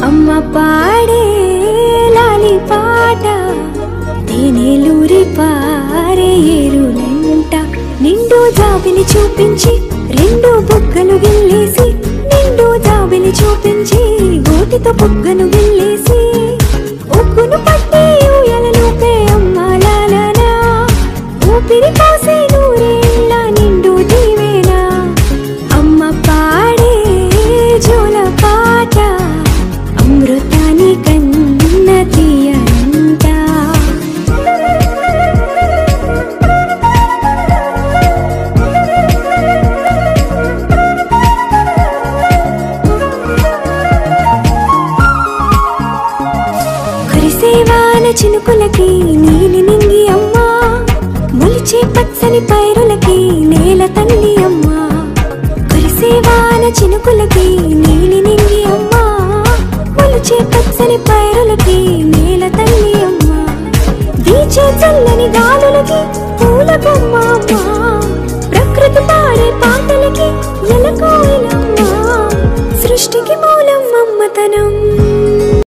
అమ్మ పాడే లాలి పాట తేనెలూరి పారే ఏరులంట నిండు జాబిలి చూపించి రెండు బుగ్గలు గిల్లేసి నిండు జాబిలి చూపించి గోటితో బుగ్గను గిల్లేసి ఉక్కును పట్టి ఊయలలోపే అమ్మ లాలనా ఊపిరి కాసే నూరేళ్ళ నిండు దీవేనా అమ్మ పాడే జోల పాట అమృతాని కన్న తీయంట కురిసేవాన చినుకులకి నీలి నింగి అమ్మా మొలిచే పచ్చని పైరులకి నేల తల్లి అమ్మా కురిసేవాన చినుకులకి నీలి నింగి అమ్మా మొలిచే పచ్చని పైరులకి నేల తల్లి అమ్మా వీచే చల్లని గాలులకి పూల బొమ్మ అమ్మా ప్రకృతి పాడే పాటలకి ఎలకోయిలమ్మా సృష్టికి మూలం మమ్మతనం